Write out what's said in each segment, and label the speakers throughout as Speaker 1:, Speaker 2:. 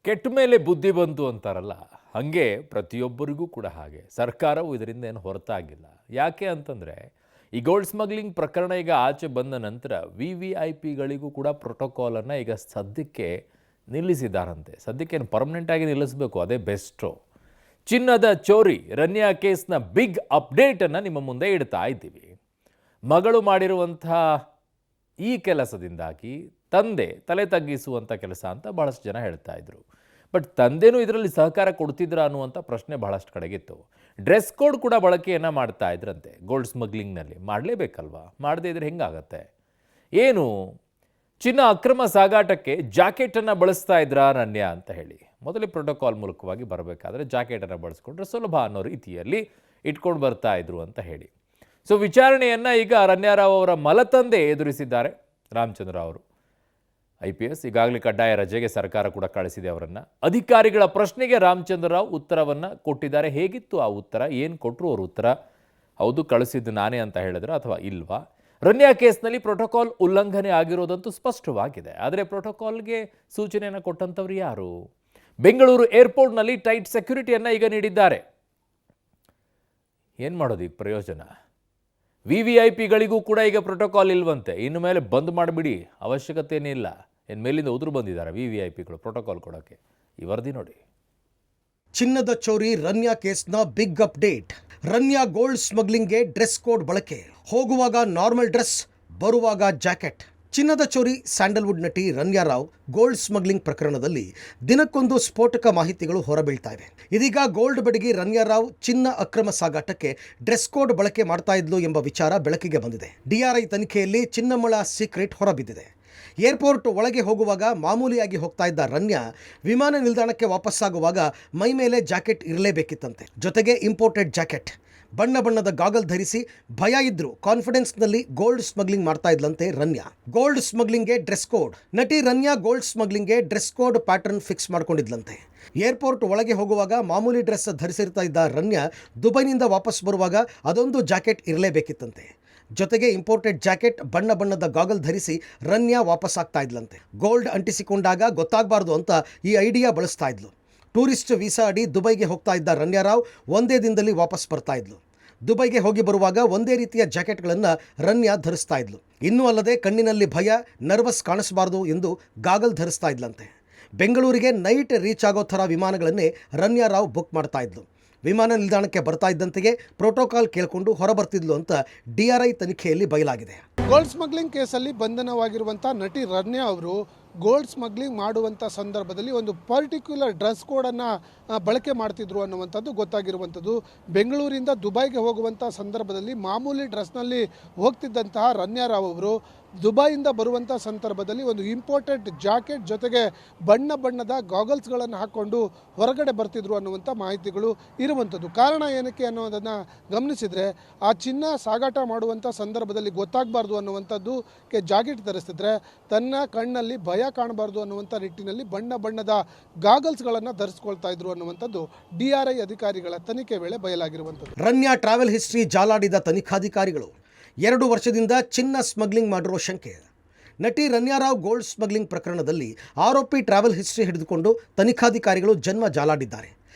Speaker 1: ಕೆಟ್ಟ ಮೇಲೆ ಬುದ್ಧಿ ಬಂತು ಅಂತಾರಲ್ಲ, ಹಾಗೆ ಪ್ರತಿಯೊಬ್ಬರಿಗೂ ಕೂಡ ಹಾಗೆ ಸರ್ಕಾರವು ಇದರಿಂದ ಏನು ಹೊರತಾಗಿಲ್ಲ. ಯಾಕೆ ಅಂತಂದರೆ, ಈ ಗೋಲ್ಡ್ ಸ್ಮಗ್ಲಿಂಗ್ ಪ್ರಕರಣ ಈಗ ಆಚೆ ಬಂದ ನಂತರ VVIPಗಳಿಗೂ ಕೂಡ ಪ್ರೋಟೋಕಾಲನ್ನು ಈಗ ಸದ್ಯಕ್ಕೆ ನಿಲ್ಲಿಸಿದ್ದಾರಂತೆ. ಸದ್ಯಕ್ಕೇನು ಪರ್ಮನೆಂಟಾಗಿ ನಿಲ್ಲಿಸಬೇಕು, ಅದೇ ಬೆಸ್ಟು. ಚಿನ್ನದ ಚೋರಿ ರನ್ಯಾ ಕೇಸ್ನ ಬಿಗ್ ಅಪ್ಡೇಟನ್ನು ನಿಮ್ಮ ಮುಂದೆ ಇಡ್ತಾ ಇದ್ದೀವಿ. ಮಗಳು ಮಾಡಿರುವಂಥ ಈ ಕೆಲಸದಿಂದಾಗಿ ತಂದೆ ತಲೆ ತಗ್ಗಿಸುವಂಥ ಕೆಲಸ ಅಂತ ಭಾಳಷ್ಟು ಜನ ಹೇಳ್ತಾ ಇದ್ರು. ಬಟ್ ತಂದೆನೂ ಇದರಲ್ಲಿ ಸಹಕಾರ ಕೊಡ್ತಿದ್ರ ಅನ್ನುವಂಥ ಪ್ರಶ್ನೆ ಬಹಳಷ್ಟು ಕಡೆಗಿತ್ತು. ಡ್ರೆಸ್ ಕೋಡ್ ಕೂಡ ಬಳಕೆಯನ್ನು ಮಾಡ್ತಾ ಇದ್ರಂತೆ ಗೋಲ್ಡ್ ಸ್ಮಗ್ಲಿಂಗ್ನಲ್ಲಿ. ಮಾಡಲೇಬೇಕಲ್ವಾ? ಮಾಡದೇ ಇದ್ರೆ ಹೆಂಗಾಗತ್ತೆ? ಏನು ಚಿನ್ನ ಅಕ್ರಮ ಸಾಗಾಟಕ್ಕೆ ಜಾಕೆಟನ್ನು ಬಳಸ್ತಾ ಇದ್ರಾ ರನ್ಯಾ ಅಂತ ಹೇಳಿ ಮೊದಲೇ ಪ್ರೋಟೋಕಾಲ್ ಮೂಲಕವಾಗಿ ಬರಬೇಕಾದ್ರೆ ಜಾಕೆಟನ್ನು ಬಳಸ್ಕೊಂಡ್ರೆ ಸುಲಭ ಅನ್ನೋ ರೀತಿಯಲ್ಲಿ ಇಟ್ಕೊಂಡು ಬರ್ತಾ ಇದ್ರು ಅಂತ ಹೇಳಿ. ಸೊ ವಿಚಾರಣೆಯನ್ನು ಈಗ ರನ್ಯಾರಾವ್ ಅವರ ಮಲತಂದೆ ಎದುರಿಸಿದ್ದಾರೆ. ರಾಮಚಂದ್ರ ಅವರು IPS ಈಗಾಗಲೇ ಕಡ್ಡಾಯ ರಜೆಗೆ ಸರ್ಕಾರ ಕೂಡ ಕಳಿಸಿದೆ ಅವರನ್ನು. ಅಧಿಕಾರಿಗಳ ಪ್ರಶ್ನೆಗೆ ರಾಮಚಂದ್ರ ರಾವ್ ಉತ್ತರವನ್ನು ಕೊಟ್ಟಿದ್ದಾರೆ. ಹೇಗಿತ್ತು ಆ ಉತ್ತರ? ಏನು ಕೊಟ್ಟರು ಅವರು ಉತ್ತರ? ಹೌದು ಕಳಿಸಿದ್ದು ನಾನೇ ಅಂತ ಹೇಳಿದ್ರೆ ಅಥವಾ ಇಲ್ವಾ? ರನ್ಯಾ ಕೇಸ್ನಲ್ಲಿ ಪ್ರೋಟೋಕಾಲ್ ಉಲ್ಲಂಘನೆ ಆಗಿರೋದಂತೂ ಸ್ಪಷ್ಟವಾಗಿದೆ. ಆದರೆ ಪ್ರೋಟೋಕಾಲ್ಗೆ ಸೂಚನೆಯನ್ನು ಕೊಟ್ಟಂಥವ್ರು ಯಾರು? ಬೆಂಗಳೂರು ಏರ್ಪೋರ್ಟ್ನಲ್ಲಿ ಟೈಟ್ ಸೆಕ್ಯೂರಿಟಿಯನ್ನು ಈಗ ನೀಡಿದ್ದಾರೆ. ಏನು ಮಾಡೋದು ಈಗ ಪ್ರಯೋಜನ? VVIPಗಳಿಗೂ ಕೂಡ ಈಗ ಪ್ರೋಟೋಕಾಲ್ ಇಲ್ವಂತೆ. ಇನ್ನು ಮೇಲೆ ಬಂದ್ ಮಾಡಿಬಿಡಿ, ಅವಶ್ಯಕತೆಯೇ ಇಲ್ಲ. ಏನು ಮೇಲಿಂದ ಉದುರು ಬಂದಿದ್ದಾರೆ VVIPಗಳು ಪ್ರೋಟೋಕಾಲ್ ಕೊಡೋಕ್ಕೆ. ಈ ವರದಿ ನೋಡಿ.
Speaker 2: ಚಿನ್ನದ ಚೋರಿ ರನ್ಯಾ ಕೇಸ್ನ ಬಿಗ್ ಅಪ್ಡೇಟ್. ರನ್ಯಾ ಗೋಲ್ಡ್ ಸ್ಮಗ್ಲಿಂಗ್ಗೆ ಡ್ರೆಸ್ ಕೋಡ್ ಬಳಕೆ. ಹೋಗುವಾಗ ನಾರ್ಮಲ್ ಡ್ರೆಸ್, ಬರುವಾಗ ಜಾಕೆಟ್. ಚಿನ್ನದ ಚೋರಿ ಸ್ಯಾಂಡಲ್ವುಡ್ ನಟಿ ರನ್ಯಾ ರಾವ್ ಗೋಲ್ಡ್ ಸ್ಮಗ್ಲಿಂಗ್ ಪ್ರಕರಣದಲ್ಲಿ ದಿನಕ್ಕೊಂದು ಸ್ಫೋಟಕ ಮಾಹಿತಿಗಳು ಹೊರಬೀಳ್ತಾ ಇವೆ. ಇದೀಗ ಗೋಲ್ಡ್ ಬಡಗಿ ರನ್ಯಾ ರಾವ್ ಚಿನ್ನ ಅಕ್ರಮ ಸಾಗಾಟಕ್ಕೆ ಡ್ರೆಸ್ ಕೋಡ್ ಬಳಕೆ ಮಾಡ್ತಾ ಇದ್ಲು ಎಂಬ ವಿಚಾರ ಬೆಳಕಿಗೆ ಬಂದಿದೆ. DRI ತನಿಖೆಯಲ್ಲಿ ಚಿನ್ನಮಳ ಸೀಕ್ರೆಟ್ ಹೊರಬಿದ್ದಿದೆ. ಏರ್ಪೋರ್ಟ್ ಒಳಗೆ ಹೋಗುವಾಗ ಮಾಮೂಲಿಯಾಗಿ ಹೋಗ್ತಾ ಇದ್ದ ರನ್ಯಾ ವಿಮಾನ ನಿಲ್ದಾಣಕ್ಕೆ ವಾಪಸ್ಸಾಗುವಾಗ ಮೈ ಮೇಲೆ ಜಾಕೆಟ್ ಇರಲೇಬೇಕಿತ್ತಂತೆ. ಜೊತೆಗೆ ಇಂಪೋರ್ಟೆಡ್ ಜಾಕೆಟ್, ಬಣ್ಣ ಬಣ್ಣದ ಗಾಗಲ್ ಧರಿಸಿ ಭಯ ಇದ್ರು ಕಾನ್ಫಿಡೆನ್ಸ್ನಲ್ಲಿ ಗೋಲ್ಡ್ ಸ್ಮಗ್ಲಿಂಗ್ ಮಾಡ್ತಾ ಇದ್ಲಂತೆ ರನ್ಯಾ. ಗೋಲ್ಡ್ ಸ್ಮಗ್ಲಿಂಗ್ಗೆ ಡ್ರೆಸ್ ಕೋಡ್. ನಟಿ ರನ್ಯಾ ಗೋಲ್ಡ್ ಸ್ಮಗ್ಲಿಂಗ್ಗೆ ಡ್ರೆಸ್ ಕೋಡ್ ಪ್ಯಾಟರ್ನ್ ಫಿಕ್ಸ್ ಮಾಡ್ಕೊಂಡಿದ್ಲಂತೆ. ಏರ್ಪೋರ್ಟ್ ಒಳಗೆ ಹೋಗುವಾಗ ಮಾಮೂಲಿ ಡ್ರೆಸ್ ಧರಿಸಿರ್ತಾ ಇದ್ದ ರನ್ಯಾ ದುಬೈನಿಂದ ವಾಪಸ್ ಬರುವಾಗ ಅದೊಂದು ಜಾಕೆಟ್ ಇರಲೇಬೇಕಿತ್ತಂತೆ. ಜೊತೆಗೆ ಇಂಪೋರ್ಟೆಡ್ ಜಾಕೆಟ್, ಬಣ್ಣ ಬಣ್ಣದ ಗಾಗಲ್ ಧರಿಸಿ ರನ್ಯಾ ವಾಪಸ್ ಆಗ್ತಾ ಇದ್ಲಂತೆ. ಗೋಲ್ಡ್ ಅಂಟಿಸಿಕೊಂಡಾಗ ಗೊತ್ತಾಗಬಾರ್ದು ಅಂತ ಈ ಐಡಿಯಾ ಬಳಸ್ತಾ ಇದ್ಲು. ಟೂರಿಸ್ಟ್ ವೀಸಾ ಅಡಿ ದುಬೈಗೆ ಹೋಗ್ತಾ ಇದ್ದ ರನ್ಯಾ ರಾವ್ ಒಂದೇ ದಿನದಲ್ಲಿ ವಾಪಸ್ ಬರ್ತಾ ಇದ್ಲು. ದುಬೈಗೆ ಹೋಗಿ ಬರುವಾಗ ಒಂದೇ ರೀತಿಯ ಜಾಕೆಟ್ಗಳನ್ನು ರನ್ಯಾ ಧರಿಸ್ತಾ ಇದ್ಲು. ಇನ್ನೂ ಅಲ್ಲದೆ ಕಣ್ಣಿನಲ್ಲಿ ಭಯ, ನರ್ವಸ್ ಕಾಣಿಸಬಾರ್ದು ಎಂದು ಗಾಗಲ್ ಧರಿಸ್ತಾ ಇದ್ಲಂತೆ. ಬೆಂಗಳೂರಿಗೆ ನೈಟ್ ರೀಚ್ ಆಗೋ ಥರ ವಿಮಾನಗಳನ್ನೇ ರನ್ಯಾ ರಾವ್ ಬುಕ್ ಮಾಡ್ತಾ ಇದ್ಲು. ವಿಮಾನ ನಿಲ್ದಾಣಕ್ಕೆ ಬರ್ತಾ ಇದ್ದಂತೆಯೇ ಪ್ರೋಟೋಕಾಲ್ ಕೇಳಿಕೊಂಡು ಹೊರಬರ್ತಿದ್ಲು ಅಂತ DRI ತನಿಖೆಯಲ್ಲಿ ಬಯಲಾಗಿದೆ.
Speaker 3: ಗೋಲ್ಡ್ ಸ್ಮಗ್ಲಿಂಗ್ ಕೇಸಲ್ಲಿ ಬಂಧನವಾಗಿರುವಂಥ ನಟಿ ರನ್ಯಾ ಅವರು ಗೋಲ್ಡ್ ಸ್ಮಗ್ಲಿಂಗ್ ಮಾಡುವಂಥ ಸಂದರ್ಭದಲ್ಲಿ ಒಂದು ಪರ್ಟಿಕ್ಯುಲರ್ ಡ್ರೆಸ್ ಕೋಡನ್ನು ಬಳಕೆ ಮಾಡ್ತಿದ್ರು ಅನ್ನುವಂಥದ್ದು ಗೊತ್ತಾಗಿರುವಂಥದ್ದು. ಬೆಂಗಳೂರಿಂದ ದುಬೈಗೆ ಹೋಗುವಂಥ ಸಂದರ್ಭದಲ್ಲಿ ಮಾಮೂಲಿ ಡ್ರೆಸ್ನಲ್ಲಿ ಹೋಗ್ತಿದ್ದಂತಹ ರನ್ಯಾ ರಾವ್ ಅವರು ದುಬೈಯಿಂದ ಬರುವಂಥ ಸಂದರ್ಭದಲ್ಲಿ ಒಂದು ಇಂಪೋರ್ಟೆಡ್ ಜಾಕೆಟ್ ಜೊತೆಗೆ ಬಣ್ಣ ಬಣ್ಣದ ಗಾಗಲ್ಸ್ಗಳನ್ನು ಹಾಕ್ಕೊಂಡು ಹೊರಗಡೆ ಬರ್ತಿದ್ರು ಅನ್ನುವಂಥ ಮಾಹಿತಿಗಳು ಇರುವಂಥದ್ದು. ಕಾರಣ ಏನಕ್ಕೆ ಅನ್ನೋದನ್ನು ಗಮನಿಸಿದರೆ, ಆ ಚಿನ್ನ ಸಾಗಾಟ ಮಾಡುವಂಥ ಸಂದರ್ಭದಲ್ಲಿ ಗೊತ್ತಾಗಬಾರ್ದು ಅನ್ನುವಂಥದ್ದು ಜಾಕೆಟ್ ಧರಿಸ್ತಿದ್ರೆ ತನ್ನ ಕಣ್ಣಲ್ಲಿ ಭಯ ಕಾಣಬಾರ್ದು ಅನ್ನುವಂಥ ನಿಟ್ಟಿನಲ್ಲಿ ಬಣ್ಣ ಬಣ್ಣದ ಗಾಗಲ್ಸ್ಗಳನ್ನು ಧರಿಸ್ಕೊಳ್ತಾ ಇದ್ರು ಅನ್ನುವಂಥದ್ದು DRI ಅಧಿಕಾರಿಗಳ ತನಿಖೆ ವೇಳೆ ಬಯಲಾಗಿರುವಂಥದ್ದು.
Speaker 2: ರನ್ಯಾ ಟ್ರಾವೆಲ್ ಹಿಸ್ಟ್ರಿ ಜಾಲಾಡಿದ ತನಿಖಾಧಿಕಾರಿಗಳು. 2 ವರ್ಷದಿಂದ ಚಿನ್ನ ಸ್ಮಗ್ಲಿಂಗ್ ಮಾಡಿರುವ ಶಂಕೆ. ನಟಿ ರನ್ಯಾ ರಾವ್ ಗೋಲ್ಡ್ ಸ್ಮಗ್ಲಿಂಗ್ ಪ್ರಕರಣದಲ್ಲಿ ಆರೋಪಿ ಟ್ರಾವೆಲ್ ಹಿಸ್ಟ್ರಿ ಹಿಡಿದುಕೊಂಡು ತನಿಖಾಧಿಕಾರಿಗಳು ಜನ್ಮ ಜಾಲಾಡಿದ್ದಾರೆ.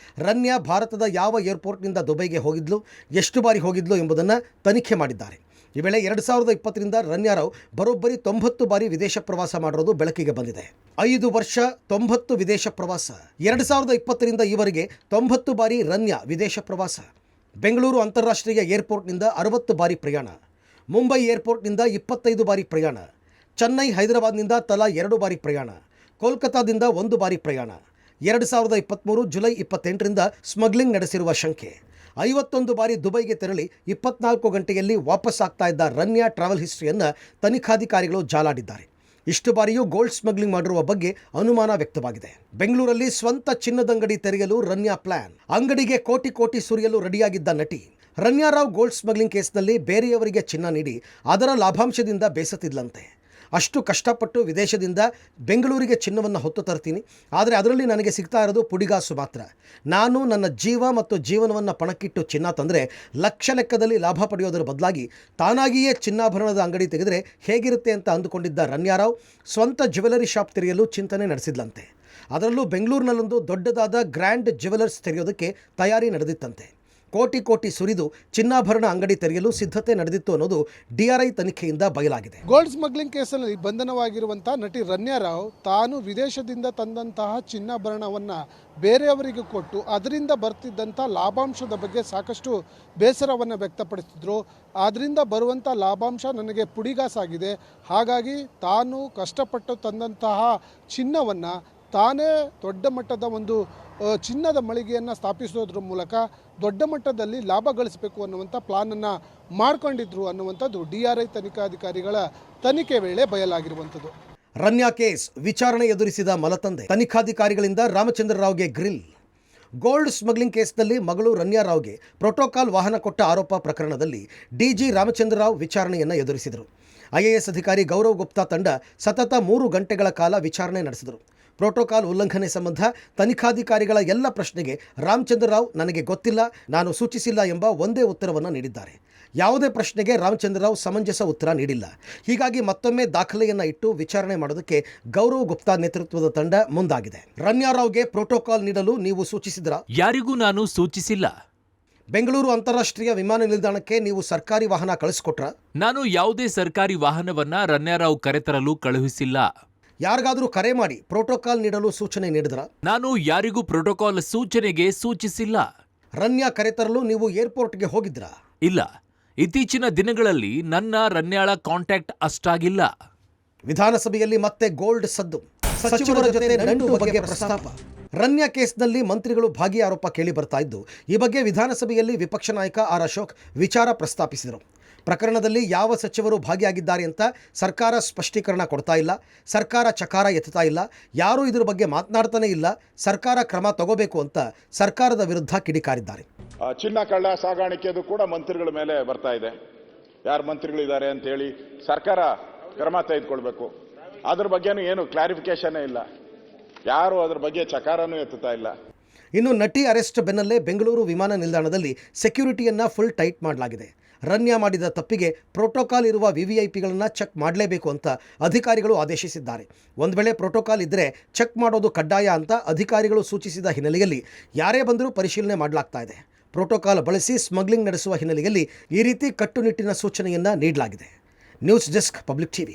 Speaker 2: ರನ್ಯಾ ಭಾರತದ ಯಾವ ಏರ್ಪೋರ್ಟ್ನಿಂದ ದುಬೈಗೆ ಹೋಗಿದ್ಲು, ಎಷ್ಟು ಬಾರಿ ಹೋಗಿದ್ಲು ಎಂಬುದನ್ನು ತನಿಖೆ ಮಾಡಿದ್ದಾರೆ. ಈ ವೇಳೆ 2020ರಿಂದ ರನ್ಯಾ ರಾವ್ ಬರೋಬ್ಬರಿ 90 ಬಾರಿ ವಿದೇಶ ಪ್ರವಾಸ ಮಾಡಿರೋದು ಬೆಳಕಿಗೆ ಬಂದಿದೆ. 5 ವರ್ಷ 90 ವಿದೇಶ ಪ್ರವಾಸ. 2020ರಿಂದ ಈವರೆಗೆ 90 ಬಾರಿ ರನ್ಯಾ ವಿದೇಶ ಪ್ರವಾಸ. ಬೆಂಗಳೂರು ಅಂತಾರಾಷ್ಟ್ರೀಯ ಏರ್ಪೋರ್ಟ್ನಿಂದ 60 ಬಾರಿ ಪ್ರಯಾಣ, ಮುಂಬೈ ಏರ್ಪೋರ್ಟ್ನಿಂದ 25 ಬಾರಿ ಪ್ರಯಾಣ, ಚೆನ್ನೈ ಹೈದರಾಬಾದ್ನಿಂದ ತಲಾ 2 ಬಾರಿ ಪ್ರಯಾಣ, ಕೋಲ್ಕತಾದಿಂದ 1 ಬಾರಿ ಪ್ರಯಾಣ. 2023 ಜುಲೈ 28ರಿಂದ ಸ್ಮಗ್ಲಿಂಗ್ ನಡೆಸಿರುವ ಶಂಕೆ. 51 ಬಾರಿ ದುಬೈಗೆ ತೆರಳಿ 24 ಗಂಟೆಯಲ್ಲಿ ವಾಪಸ್ ಆಗ್ತಾ ಇದ್ದ ರನ್ಯಾ ಟ್ರಾವೆಲ್ ಹಿಸ್ಟ್ರಿಯನ್ನು ತನಿಖಾಧಿಕಾರಿಗಳು ಜಾಲಾಡಿದ್ದಾರೆ. ಇಷ್ಟು ಬಾರಿಯೂ ಗೋಲ್ಡ್ ಸ್ಮಗ್ಲಿಂಗ್ ಮಾಡಿರುವ ಬಗ್ಗೆ ಅನುಮಾನ ವ್ಯಕ್ತವಾಗಿದೆ. ಬೆಂಗಳೂರಲ್ಲಿ ಸ್ವಂತ ಚಿನ್ನದಂಗಡಿ ತೆರೆಯಲು ರನ್ಯಾ ಪ್ಲಾನ್. ಅಂಗಡಿಗೆ ಕೋಟಿ ಕೋಟಿ ಸುರಿಯಲು ರೆಡಿಯಾಗಿದ್ದ ನಟಿ ರನ್ಯಾ ರಾವ್ ಗೋಲ್ಡ್ ಸ್ಮಗ್ಲಿಂಗ್ ಕೇಸ್ನಲ್ಲಿ ಬೇರೆಯವರಿಗೆ ಚಿನ್ನ ನೀಡಿ ಅದರ ಲಾಭಾಂಶದಿಂದ ಬೇಸತ್ತಿದ್ಲಂತೆ. ಅಷ್ಟು ಕಷ್ಟಪಟ್ಟು ವಿದೇಶದಿಂದ ಬೆಂಗಳೂರಿಗೆ ಚಿನ್ನವನ್ನು ಹೊತ್ತು ತರ್ತೀನಿ, ಆದರೆ ಅದರಲ್ಲಿ ನನಗೆ ಸಿಗ್ತಾ ಇರೋದು ಪುಡಿಗಾಸು ಮಾತ್ರ. ನಾನು ನನ್ನ ಜೀವ ಮತ್ತು ಜೀವನವನ್ನು ಪಣಕ್ಕಿಟ್ಟು ಚಿನ್ನ ತಂದರೆ ಲಕ್ಷ ಲೆಕ್ಕದಲ್ಲಿ ಲಾಭ ಪಡೆಯೋದರ ಬದಲಾಗಿ ತಾನಾಗಿಯೇ ಚಿನ್ನಾಭರಣದ ಅಂಗಡಿ ತೆಗೆದರೆ ಹೇಗಿರುತ್ತೆ ಅಂತ ಅಂದುಕೊಂಡಿದ್ದ ರನ್ಯಾ ರಾವ್ ಸ್ವಂತ ಜ್ಯುವೆಲರಿ ಶಾಪ್ ತೆರೆಯಲು ಚಿಂತನೆ ನಡೆಸಿದ್ಲಂತೆ. ಅದರಲ್ಲೂ ಬೆಂಗಳೂರಿನಲ್ಲೊಂದು ದೊಡ್ಡದಾದ ಗ್ರ್ಯಾಂಡ್ ಜ್ಯುವೆಲರ್ಸ್ ತೆರೆಯೋದಕ್ಕೆ ತಯಾರಿ ನಡೆದಿತ್ತಂತೆ. ಕೋಟಿ ಕೋಟಿ ಸುರಿದು ಚಿನ್ನಾಭರಣ ಅಂಗಡಿ ತೆರೆಯಲು ಸಿದ್ಧತೆ ನಡೆದಿತ್ತು ಅನ್ನೋದು DRI ತನಿಖೆಯಿಂದ ಬಯಲಾಗಿದೆ.
Speaker 3: ಗೋಲ್ಡ್ ಸ್ಮಗ್ಲಿಂಗ್ ಕೇಸಲ್ಲಿ ಬಂಧನವಾಗಿರುವಂತಹ ನಟಿ ರನ್ಯಾ ರಾವ್ ತಾನು ವಿದೇಶದಿಂದ ತಂದಂತಹ ಚಿನ್ನಾಭರಣವನ್ನು ಬೇರೆಯವರಿಗೆ ಕೊಟ್ಟು ಅದರಿಂದ ಬರ್ತಿದ್ದಂಥ ಲಾಭಾಂಶದ ಬಗ್ಗೆ ಸಾಕಷ್ಟು ಬೇಸರವನ್ನು ವ್ಯಕ್ತಪಡಿಸಿದ್ರು. ಅದರಿಂದ ಬರುವಂಥ ಲಾಭಾಂಶ ನನಗೆ ಪುಡಿಗಾಸಾಗಿದೆ, ಹಾಗಾಗಿ ತಾನು ಕಷ್ಟಪಟ್ಟು ತಂದಂತಹ ಚಿನ್ನವನ್ನು ತಾನೇ ದೊಡ್ಡ ಮಟ್ಟದ ಒಂದು ಚಿನ್ನದ ಮಳಿಗೆಯನ್ನು ಸ್ಥಾಪಿಸೋದ್ರ ಮೂಲಕ ದೊಡ್ಡ ಮಟ್ಟದಲ್ಲಿ ಲಾಭ ಗಳಿಸಬೇಕು ಅನ್ನುವಂಥ ಪ್ಲಾನನ್ನು ಮಾಡಿಕೊಂಡಿದ್ರು ಅನ್ನುವಂಥದ್ದು DRI ತನಿಖಾಧಿಕಾರಿಗಳ ತನಿಖೆ ವೇಳೆ ಬಯಲಾಗಿರುವಂಥದ್ದು.
Speaker 2: ರನ್ಯಾ ಕೇಸ್ ವಿಚಾರಣೆ ಎದುರಿಸಿದ ಮಲತಂದೆ, ತನಿಖಾಧಿಕಾರಿಗಳಿಂದ ರಾಮಚಂದ್ರ ರಾವ್ಗೆ ಗ್ರಿಲ್. ಗೋಲ್ಡ್ ಸ್ಮಗ್ಲಿಂಗ್ ಕೇಸ್ನಲ್ಲಿ ಮಗಳು ರನ್ಯಾ ರಾವ್ಗೆ ಪ್ರೋಟೋಕಾಲ್ ವಾಹನ ಕೊಟ್ಟ ಆರೋಪ ಪ್ರಕರಣದಲ್ಲಿ DG ರಾಮಚಂದ್ರ ರಾವ್ ವಿಚಾರಣೆಯನ್ನು ಎದುರಿಸಿದರು. IAS ಅಧಿಕಾರಿ ಗೌರವ್ ಗುಪ್ತಾ ತಂಡ ಸತತ 3 ಗಂಟೆಗಳ ಕಾಲ ವಿಚಾರಣೆ ನಡೆಸಿದರು. ಪ್ರೋಟೋಕಾಲ್ ಉಲ್ಲಂಘನೆ ಸಂಬಂಧ ತನಿಖಾಧಿಕಾರಿಗಳ ಎಲ್ಲ ಪ್ರಶ್ನೆಗೆ ರಾಮಚಂದ್ರ ರಾವ್ ನನಗೆ ಗೊತ್ತಿಲ್ಲ, ನಾನು ಸೂಚಿಸಿಲ್ಲ ಎಂಬ ಒಂದೇ ಉತ್ತರವನ್ನು ನೀಡಿದ್ದಾರೆ. ಯಾವುದೇ ಪ್ರಶ್ನೆಗೆ ರಾಮಚಂದ್ರ ರಾವ್ ಸಮಂಜಸ ಉತ್ತರ ನೀಡಿಲ್ಲ. ಹೀಗಾಗಿ ಮತ್ತೊಮ್ಮೆ ದಾಖಲೆಯನ್ನು ಇಟ್ಟು ವಿಚಾರಣೆ ಮಾಡೋದಕ್ಕೆ ಗೌರವ್ ಗುಪ್ತಾ ನೇತೃತ್ವದ ತಂಡ ಮುಂದಾಗಿದೆ. ರನ್ಯಾ ರಾವ್ಗೆ ಪ್ರೋಟೋಕಾಲ್ ನೀಡಲು ನೀವು ಸೂಚಿಸಿದ್ರಾ?
Speaker 1: ಯಾರಿಗೂ ನಾನು ಸೂಚಿಸಿಲ್ಲ.
Speaker 2: ಬೆಂಗಳೂರು ಅಂತಾರಾಷ್ಟ್ರೀಯ ವಿಮಾನ ನಿಲ್ದಾಣಕ್ಕೆ ನೀವು ಸರ್ಕಾರಿ ವಾಹನ ಕಳಿಸ್ಕೊಟ್ರ?
Speaker 1: ನಾನು ಯಾವುದೇ ಸರ್ಕಾರಿ ವಾಹನವನ್ನ ರನ್ಯಾರಾವ್ ಕರೆತರಲು ಕಳುಹಿಸಿಲ್ಲ.
Speaker 2: ಯಾರಿಗಾದರೂ ಕರೆ ಮಾಡಿ ಪ್ರೋಟೋಕಾಲ್ ನೀಡಲು ಸೂಚನೆ ನೀಡಿದ್ರ?
Speaker 1: ನಾನು ಯಾರಿಗೂ ಪ್ರೋಟೋಕಾಲ್ ಸೂಚನೆಗೆ ಸೂಚಿಸಿಲ್ಲ.
Speaker 2: ರನ್ಯಾ ಕರೆತರಲು ನೀವು ಏರ್ಪೋರ್ಟ್ಗೆ ಹೋಗಿದ್ರಾ?
Speaker 1: ಇಲ್ಲ, ಇತ್ತೀಚಿನ ದಿನಗಳಲ್ಲಿ ನನ್ನ ರನ್ಯಾಳ ಕಾಂಟ್ಯಾಕ್ಟ್ ಅಷ್ಟಾಗಿಲ್ಲ.
Speaker 2: ವಿಧಾನಸಭೆಯಲ್ಲಿ ಮತ್ತೆ ಗೋಲ್ಡ್ ಸದ್ದು, ಸಚಿವರ ಜೊತೆ ನಂಟು ಬಗ್ಗೆ ಪ್ರಸ್ತಾಪ. ರನ್ಯಾ ಕೇಸ್ನಲ್ಲಿ ಮಂತ್ರಿಗಳು ಭಾಗಿ ಆರೋಪ ಕೇಳಿ ಬರ್ತಾ ಇದ್ದು, ಈ ಬಗ್ಗೆ ವಿಧಾನಸಭೆಯಲ್ಲಿ ವಿಪಕ್ಷ ನಾಯಕ ಆರ್ ಅಶೋಕ್ ವಿಚಾರ ಪ್ರಸ್ತಾಪಿಸಿದರು. ಪ್ರಕರಣದಲ್ಲಿ ಯಾವ ಸಚಿವರು ಭಾಗಿಯಾಗಿದ್ದಾರೆ ಅಂತ ಸರ್ಕಾರ ಸ್ಪಷ್ಟೀಕರಣ ಕೊಡ್ತಾ ಇಲ್ಲ, ಸರ್ಕಾರ ಚಕಾರ ಎತ್ತುತ್ತಾ ಇಲ್ಲ, ಯಾರೂ ಇದ್ರ ಬಗ್ಗೆ ಮಾತನಾಡ್ತಾನೆ ಇಲ್ಲ, ಸರ್ಕಾರ ಕ್ರಮ ತಗೋಬೇಕು ಅಂತ ಸರ್ಕಾರದ ವಿರುದ್ಧ ಕಿಡಿಕಾರಿದ್ದಾರೆ.
Speaker 4: ಚಿನ್ನ ಕಳ್ಳ ಸಾಗಾಣಿಕೆದು ಕೂಡ ಮಂತ್ರಿಗಳ ಮೇಲೆ ಬರ್ತಾ ಇದೆ. ಯಾರು ಮಂತ್ರಿಗಳಿದ್ದಾರೆ ಅಂತ ಹೇಳಿ ಸರ್ಕಾರ ಕ್ರಮ ತೆಗೆದುಕೊಳ್ಬೇಕು. ಅದ್ರ ಬಗ್ಗೆನೂ ಏನು ಕ್ಲಾರಿಫಿಕೇಶನ್ನೇ ಇಲ್ಲ, ಯಾರು ಅದ್ರ ಬಗ್ಗೆ ಚಕಾರನೂ ಎತ್ತುತ್ತಾ ಇಲ್ಲ.
Speaker 2: ಇನ್ನು ನಟಿ ಅರೆಸ್ಟ್ ಬೆನ್ನಲ್ಲೇ ಬೆಂಗಳೂರು ವಿಮಾನ ನಿಲ್ದಾಣದಲ್ಲಿ ಸೆಕ್ಯೂರಿಟಿಯನ್ನು ಫುಲ್ ಟೈಟ್ ಮಾಡಲಾಗಿದೆ. ರನ್ಯಾ ಮಾಡಿದ ತಪ್ಪಿಗೆ ಪ್ರೋಟೋಕಾಲ್ ಇರುವ VVIPಗಳನ್ನು ಚೆಕ್ ಮಾಡಲೇಬೇಕು ಅಂತ ಅಧಿಕಾರಿಗಳು ಆದೇಶಿಸಿದ್ದಾರೆ. ಒಂದು ವೇಳೆ ಪ್ರೋಟೋಕಾಲ್ ಇದ್ದರೆ ಚೆಕ್ ಮಾಡೋದು ಕಡ್ಡಾಯ ಅಂತ ಅಧಿಕಾರಿಗಳು ಸೂಚಿಸಿದ ಹಿನ್ನೆಲೆಯಲ್ಲಿ ಯಾರೇ ಬಂದರೂ ಪರಿಶೀಲನೆ ಮಾಡಲಾಗ್ತಾ ಇದೆ. ಪ್ರೋಟೋಕಾಲ್ ಬಳಸಿ ಸ್ಮಗ್ಲಿಂಗ್ ನಡೆಸುವ ಹಿನ್ನೆಲೆಯಲ್ಲಿ ಈ ರೀತಿ ಕಟ್ಟುನಿಟ್ಟಿನ ಸೂಚನೆಯನ್ನು ನೀಡಲಾಗಿದೆ. News desk, public TV.